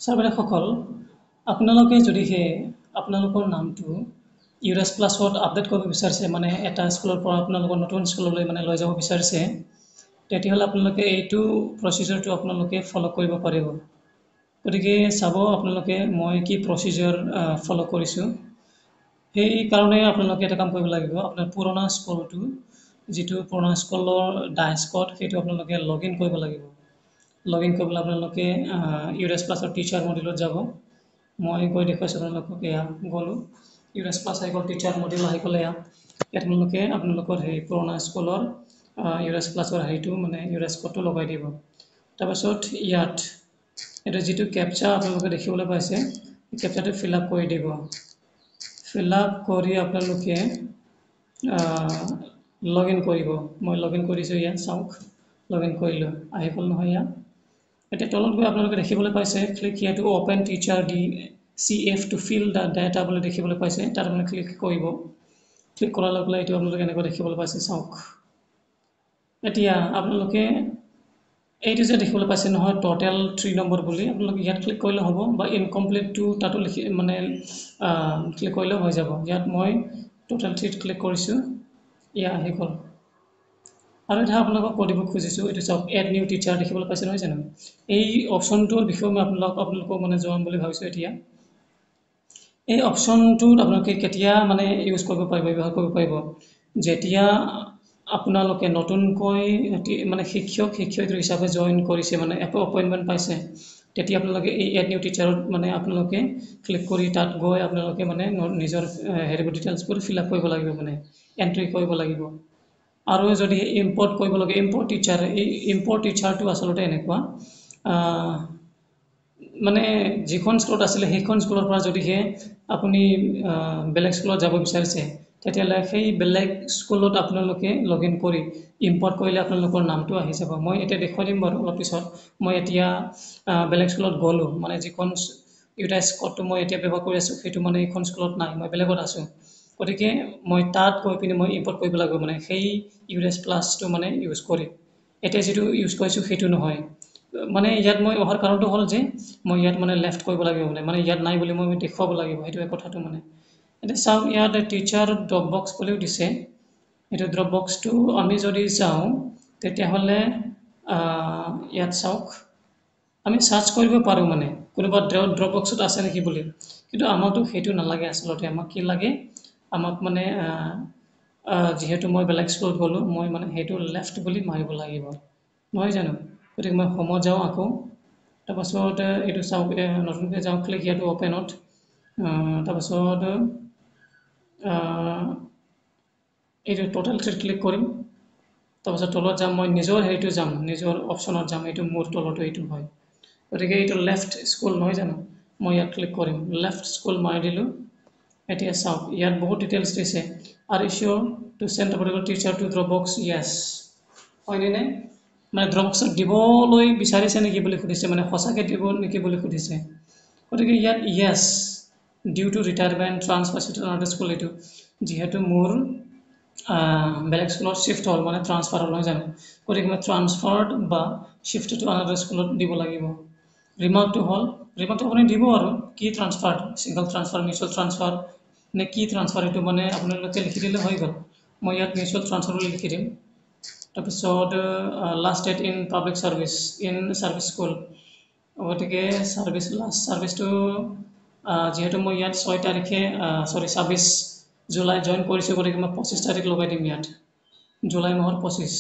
ছাৰ-বাইদেউসকল, আপোনালোকে যদিহে আপোনালোকৰ নামটো ইউৰেছ প্লাছত আপডেট কৰিব বিচাৰিছে, মানে এটা স্কুলৰ পৰা আপোনালোকৰ নতুন স্কুললৈ মানে লৈ যাব বিচাৰিছে, তেতিয়াহ'লে আপোনালোকে এইটো প্ৰচিজাৰটো আপোনালোকে ফ'ল' কৰিব পাৰিব। গতিকে চাব আপোনালোকে মই কি প্ৰচিজাৰ ফ'ল' কৰিছোঁ। সেইকাৰণে আপোনালোকে এটা কাম কৰিব লাগিব, আপোনাৰ পুৰণা স্কুলটো যিটো পুৰণা স্কুলৰ ডাইস্কত সেইটো আপোনালোকে লগ ইন কৰিব লাগিব। লগ ইন কৰিবলৈ আপোনালোকে ইউৰেছ প্লাছৰ টিচাৰ মডিউলত যাব। মই গৈ দেখুৱাইছোঁ আপোনালোকক, এয়া গ'লোঁ। ইউৰেছ প্লাছ আহি গ'ল, টিচাৰ মডিউল আহি গ'লে ইয়াত আপোনালোকে আপোনালোকৰ সেই পুৰণা স্কুলৰ ইউৰেছ প্লাছৰ হেৰিটো মানে ইউৰেছ ক'ডটো লগাই দিব। তাৰপাছত ইয়াত এইটো যিটো কেপচা আপোনালোকে দেখিবলৈ পাইছে, কেপচাটো ফিল আপ কৰি দিব। ফিল আপ কৰি আপোনালোকে লগ ইন কৰিব। মই লগ ইন কৰিছোঁ, ইয়াত চাওক, লগ ইন কৰিলোঁ, আহি গ'ল নহয় ইয়াত। এতিয়া তলত গৈ আপোনালোকে দেখিবলৈ পাইছে, click here to open teacher CF to fill the data বুলি দেখিবলৈ পাইছে, তাত আপুনি ক্লিক কৰিব। ক্লিক কৰাৰ লগে লগে এইটো আপোনালোকে এনেকৈ দেখিবলৈ পাইছে, চাওক। এতিয়া আপোনালোকে এইটো যে দেখিবলৈ পাইছে নহয়, টোটেল 3 নম্বৰ বুলি, আপোনালোকে ইয়াত ক্লিক কৰিলে হ'ব, বা ইনকমপ্লিট টু তাতো মানে ক্লিক কৰিলেও হৈ যাব। ইয়াত মই টোটেল 3 ক্লিক কৰিছোঁ, ইয়াত আহি গ'ল। আৰু এটা আপোনালোকক কৈ দিব খুজিছোঁ, এইটো চাওক, এড নিউ টিচাৰ দেখিবলৈ পাইছে নহয় জানো। এই অপশ্যনটোৰ বিষয়ে মই আপোনালোকক মানে জনাম বুলি ভাবিছোঁ এতিয়া। এই অপশ্যনটোত আপোনালোকে কেতিয়া মানে ইউজ কৰিব পাৰিব, ব্যৱহাৰ কৰিব পাৰিব, যেতিয়া আপোনালোকে নতুনকৈ মানে শিক্ষয়িত্ৰী হিচাপে জইন কৰিছে, মানে এপইণ্টমেণ্ট পাইছে, তেতিয়া আপোনালোকে এই এড নিউ টিচাৰত মানে আপোনালোকে ক্লিক কৰি তাত গৈ আপোনালোকে মানে নিজৰ হেৰিবোৰ ডিটেইলছবোৰ ফিল আপ কৰিব লাগিব, মানে এণ্ট্ৰি কৰিব লাগিব। আৰু যদি ইম্পৰ্ট কৰিব লাগে, ইম্পৰ্ট টিচাৰ, এই ইম্পৰ্ট টিচাৰটো আচলতে এনেকুৱা, মানে যিখন স্কুলত আছিলে সেইখন স্কুলৰ পৰা যদিহে আপুনি বেলেগ স্কুলত যাব বিচাৰিছে, তেতিয়াহ'লে সেই বেলেগ স্কুলত আপোনালোকে লগ ইন কৰি ইম্পৰ্ট কৰিলে আপোনালোকৰ নামটো আহি যাব। মই এতিয়া দেখুৱাই দিম বাৰু অলপ পিছত। মই এতিয়া বেলেগ স্কুলত গ'লোঁ, মানে যিখন ইউৰেছ ক'ডটো মই এতিয়া ব্যৱহাৰ কৰি আছোঁ, সেইটো মানে এইখন স্কুলত নাই, মই বেলেগত আছোঁ। গতিকে মই তাত গৈ পিনে মই ইম্পৰ্ট কৰিব লাগিব, মানে সেই ইউৰেছ প্লাছটো মানে ইউজ কৰি। এতিয়া যিটো ইউজ কৰিছোঁ সেইটো নহয়, মানে ইয়াত মই অহাৰ কাৰণটো হ'ল যে মই ইয়াত মানে লেফ্ট কৰিব লাগিব, মানে ইয়াত নাই বুলি মই দেখুৱাব লাগিব, সেইটোৱে কথাটো মানে। এতিয়া চাওক, ইয়াত টিচাৰ ড্ৰপ বক্স বুলিও দিছে। এইটো ড্ৰপ বক্সটো আমি যদি চাওঁ, তেতিয়াহ'লে ইয়াত চাওক, আমি চাৰ্চ কৰিব পাৰোঁ, মানে কোনোবা ড্ৰপ বক্সত আছে নেকি বুলি। কিন্তু আমাকতো সেইটো নালাগে আচলতে। আমাক কি লাগে, আমাক মানে যিহেতু মই বেলেগ স্কুলত গ'লোঁ, মই মানে সেইটো লেফ্ট বুলি মাৰিব লাগিব, নহয় জানো। গতিকে মই হোমত যাওঁ আকৌ, তাৰপাছত এইটো চাওক, নতুনকৈ যাওঁ, ক্লিক হিয়াৰ টু অপেনত, তাৰপাছত এইটো টোটেল 3 ক্লিক কৰিম। তাৰপাছত তলত যাম, মই নিজৰ হেৰিটো যাম, নিজৰ অপশ্যনত যাম, এইটো মোৰ তলতো এইটো হয়। গতিকে এইটো লেফ্ট স্কুল নহয় জানো, মই ইয়াত ক্লিক কৰিম, লেফ্ট স্কুল মাৰি দিলোঁ। এতিয়া চাওক, ইয়াত বহুত ডিটেইলছ দিছে। Are you sure to send the particular teacher to drop box, yes, হয়নে নাই, মানে ড্ৰপ বক্সত দিবলৈ বিচাৰিছে নেকি বুলি সুধিছে, মানে সঁচাকৈ দিব নেকি বুলি সুধিছে। গতিকে ইয়াত yes, due to retirement, transfer to another school, এইটো যিহেতু মোৰ বেলেগ স্কুলত শ্বিফ্ট হ'ল, মানে ট্ৰান্সফাৰ হ'ল নহয় জানো। গতিকে মই ট্ৰান্সফাৰ্ড বা শ্বিফ্ট টু আনাডাৰ স্কুলত দিব লাগিব। ৰিমাৰ্কটো হ'ল, ৰিমাৰ্কটো আপুনি দিব আৰু কি transfer, single transfer, mutual transfer নে কি ট্ৰান্সফাৰ, এইটো মানে আপোনালোকে লিখি দিলে হৈ গ'ল। মই ইয়াত মিউচুৱেল ট্ৰান্সফাৰ বুলি লিখি দিম। তাৰপিছত last date in public service, in service school, গতিকে লাষ্ট ছাৰ্ভিচটো যিহেতু মই ইয়াত 26 জুলাই জইন কৰিছোঁ, গতিকে মই 25 তাৰিখ লগাই দিম ইয়াত, জুলাই মাহৰ 25,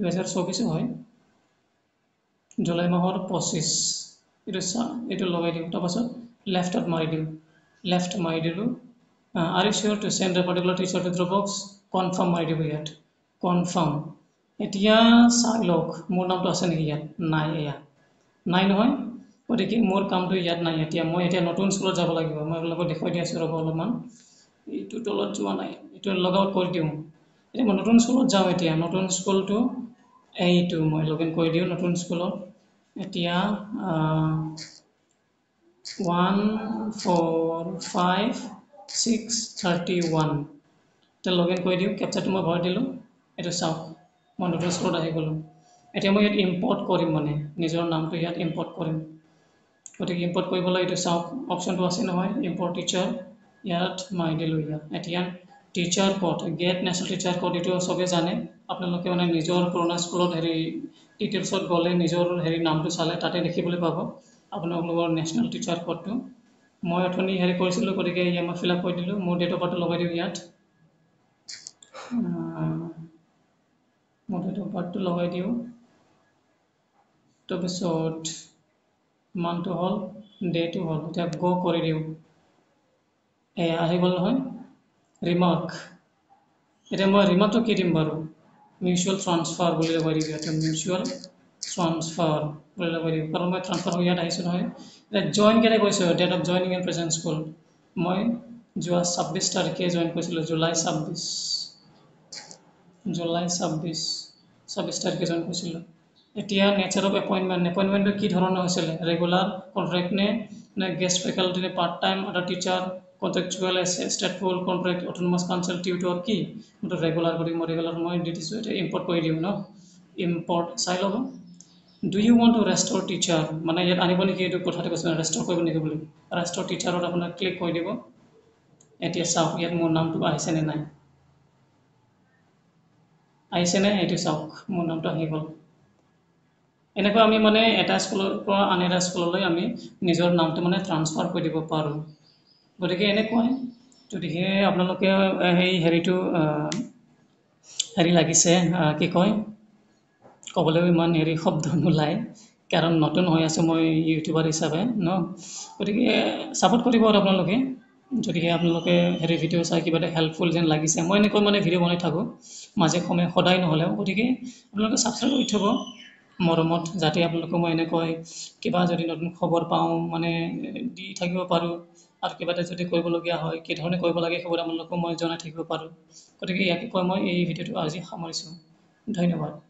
2024 হয়, জুলাই মাহৰ 25, এইটো লগাই দিম। তাৰপাছত লেফ্টত মাৰি দিম, লেফ্ট মাৰি দিলোঁ। Are you sure to send the particular teacher to drop box, confirm মাৰি দিব ইয়াত, কনফাৰ্ম। এতিয়া চাই লওক মোৰ নামটো আছে নেকি ইয়াত, নাই, এয়া নাই নহয়। গতিকে মোৰ কামটো ইয়াত নাই। এতিয়া মই নতুন স্কুলত যাব লাগিব, মই আপোনালোকক দেখুৱাই দি আছোঁ ৰ'ব অলপমান। এইটো তলত যোৱা নাই, এইটো লগ আউট কৰি দিওঁ। এতিয়া মই নতুন স্কুলত যাওঁ, এতিয়া নতুন স্কুলটো এইটো মই লগ ইন কৰি দিওঁ নতুন স্কুলত। এতিয়া 145,631, এতিয়া লগ ইন কৰি দিওঁ, কেপচাৰটো মই ভৰাই দিলোঁ। এইটো চাওক, মই নতুন স্কুলত আহি গ'লোঁ। এতিয়া মই ইয়াত ইম্পৰ্ট কৰিম, মানে নিজৰ নামটো ইয়াত ইম্পৰ্ট কৰিম। গতিকে ইম্পৰ্ট কৰিবলৈ এইটো চাওক অপশ্যনটো আছে নহয় ইম্পৰ্ট টিচাৰ ইয়াত মই দিলোঁ ইয়াত এতিয়া teacher code gate national teacher code এইটো চবেই জানে আপোনালোকে মানে নিজৰ পুৰণা স্কুলত ডিটেইলছত গ'লে নিজৰ নামটো চালে তাতে দেখিবলৈ পাব আপোনালোকৰ নেশ্যনেল টিচাৰ কোডটো মই অথনি কৰিছিলোঁ গতিকে ইয়াত মই ফিল আপ কৰি দিলোঁ মোৰ ডেট অফ বাৰ্থটো লগাই দিওঁ ইয়াত মোৰ ডেট অফ বাৰ্থটো লগাই দিওঁ তাৰপিছত মানটো হ'ল ডেটো হ'ল এতিয়া গ' কৰি দিওঁ এয়া আহি গ'ল নহয় ৰিমাৰ্ক এতিয়া মই ৰিমাৰ্কটো কি দিম বাৰু মিউচুৱেল ট্ৰান্সফাৰ বুলি লগাই দিওঁ ইয়াতে মিউচুৱেল ট্ৰান্সফাৰ বুলি লগাই দিওঁ কাৰণ মই ট্ৰান্সফাৰ হৈ ইয়াত আহিছোঁ নহয় এতিয়া জইন কেতিয়া কৰিছোঁ date of joining in present school মই যোৱা 26 তাৰিখে জইন কৰিছিলোঁ জুলাই 26 তাৰিখে জইন কৰিছিলোঁ এতিয়া নেচাৰ অফ এপইণ্টমেণ্টটো কি ধৰণৰ হৈছিলে ৰেগুলাৰ কণ্ট্ৰেক্ট নে গেষ্ট ফেকাল্টি নে part time other teacher contractual stateful contract autonomous council tutor কি মইতো ৰেগুলাৰ কৰি মই ৰেগুলাৰ মই দি দিছোঁ এতিয়া ইম্পৰ্ট কৰি দিওঁ ন ইম্পৰ্ট চাই ল'ব do you want to restore teacher মানে ইয়াত আনিব নেকি এইটো কথাটো কৈছোঁ ৰেষ্ট'ৰ কৰিব নেকি বুলি ৰেষ্ট'ৰ টিচাৰত আপোনাৰ ক্লিক কৰি দিব এতিয়া চাওক ইয়াত মোৰ নামটো আহিছেনে নাই আহিছেনে এইটো চাওক মোৰ নামটো আহি গ'ল এনেকৈ আমি মানে এটা স্কুলৰ পৰা আন এটা স্কুললৈ আমি নিজৰ নামটো মানে ট্ৰান্সফাৰ কৰি দিব পাৰোঁ গতিকে এনেকুৱাই যদিহে আপোনালোকে লাগিছে কি কয় ক'বলৈ ইমান শব্দ নোলায় কাৰণ নতুন হৈ আছোঁ মই ইউটিউবাৰ হিচাপে ন গতিকে ছাপোৰ্ট কৰিব আৰু আপোনালোকে যদিহে আপোনালোকে ভিডিঅ' চাই কিবা এটা হেল্পফুল যেন লাগিছে মই এনেকৈ মানে ভিডিঅ' বনাই থাকোঁ মাজে সময়ে সদায় নহ'লেও গতিকে আপোনালোকে ছাবস্ক্ৰাইব কৰি থ'ব মৰমত যাতে আপোনালোকে মই এনেকৈ কিবা যদি নতুন খবৰ পাওঁ মানে দি থাকিব পাৰোঁ আৰু কিবা এটা যদি কৰিবলগীয়া হয় কি ধৰণে কৰিব লাগে সেইবোৰ আপোনালোকক মই জনাই থাকিব পাৰোঁ গতিকে ইয়াকে কৈ মই এই ভিডিঅ'টো আজি সামৰিছোঁ ধন্যবাদ